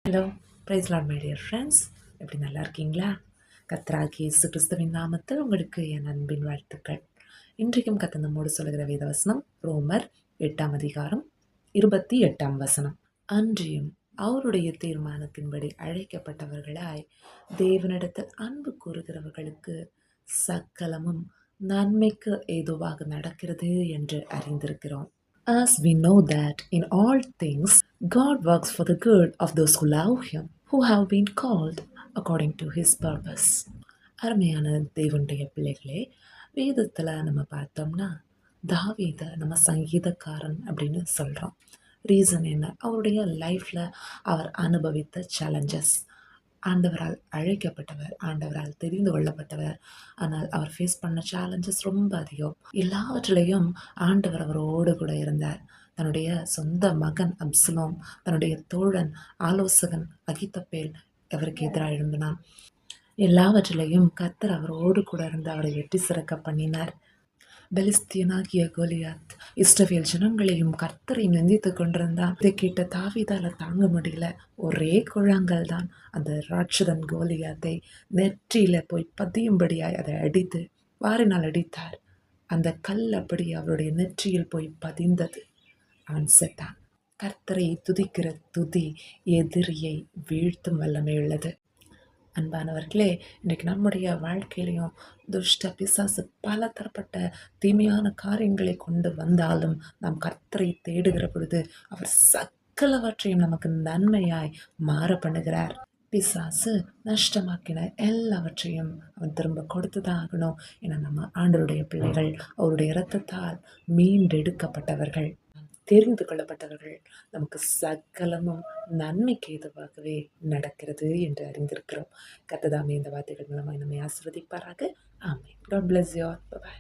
Hello, praise lord my dear friends. எப்படி நல்லா இருக்கீங்களா? கர்த்தராகிய இயேசு கிறிஸ்துவின் நாமத்தில் உங்களுக்கு என் அன்பின் வாழ்த்துக்கள். இன்றைக்கும் கர்த்தர் நம்மோடு சொல்லுகிற வேதவசனம் ரோமர் 8ஆம் அதிகாரம் 28ஆம் வசனம். அன்றியும் அவருடைய தீர்மானத்தின்படி அழைக்கப்பட்டவர்களாய் தேவனிடத்தில் அன்பு கூறுகிறவர்களுக்கு சகலமும் நன்மைக்கு ஏதுவாக நடக்கிறது என்று அறிந்திருக்கிறோம். As we know that in all things God works for the good of those who love Him, who have been called according to His purpose. அருமையான தேவனுடைய பிள்ளைகளே, வேதத்தில் நம்ம பார்த்தோம்னா தாவீதை நம்ம சங்கீதக்காரன் அப்படின்னு சொல்கிறோம். ரீசன் என்ன? அவருடைய லைஃப்பில் அவர் அனுபவித்த சேலஞ்சஸ். ஆண்டவரால் அழைக்கப்பட்டவர், ஆண்டவரால் தெரிந்து கொள்ளப்பட்டவர். ஆனால் அவர் ஃபேஸ் பண்ண சேலஞ்சஸ் ரொம்ப அதிகம். எல்லாவற்றிலையும் ஆண்டவர் அவரோடு கூட இருந்தார். தன்னுடைய சொந்த மகன் அப்சலோம், தன்னுடைய தோழன் ஆலோசகன் அகித்தோப்பேல் அவருக்கு எதிராக எழும்பினான். எல்லாவற்றிலையும் கர்த்தர் அவரோடு கூட இருந்து அவரை வெற்றி சிறக்க பண்ணினார். பெலிஸ்தியனாகிய கோலியாத் இஸ்ரவேல் ஜனங்களையும் கர்த்தரையும் நிந்தித்து கொண்டிருந்தான். இதை கேட்ட தாவீதால தாங்க முடியல. ஒரே குழாங்கல் தான். அந்த ராட்சதன் கோலியாத்தை நெற்றியில போய் பதியும்படியாய் அதை அடித்து வாரினால் அடித்தார். அந்த கல் அப்படி அவருடைய நெற்றியில் போய் பதிந்தது. அவன் செத்தான். கர்த்தரை துதிக்கிற துதி எதிரியை வீழ்த்தும் வல்லமை உள்ளது. அன்பானவர்களே, இன்றைக்கு நம்முடைய வாழ்க்கையிலையும் துஷ்ட பிசாசு பல தரப்பட்ட தீமையான காரியங்களை கொண்டு வந்தாலும் நாம் கர்த்தரை தேடுகிற பொழுது அவர் சகலவற்றையும் நமக்கு நன்மையாய் மாற பண்ணுகிறார். பிசாசு நஷ்டமாக்கின எல்லாவற்றையும் அவன் திரும்ப கொடுத்து தான் ஆகணும். ஏன்னா நம்ம ஆண்டவருடைய பிள்ளைகள், அவருடைய இரத்தத்தால் மீண்டெடுக்கப்பட்டவர்கள், தெரிந்து கொள்ளப்பட்டவர்கள். நமக்கு சகலமும் நன்மைக்கு ஏதுவாகவே நடக்கிறது என்று அறிந்திருக்கிறோம். கர்த்தர் தாமே இந்த வார்த்தைகள் மூலமாக நம்மை ஆசீர்வதிப்பாராக. ஆமென். God bless you all. Bye bye.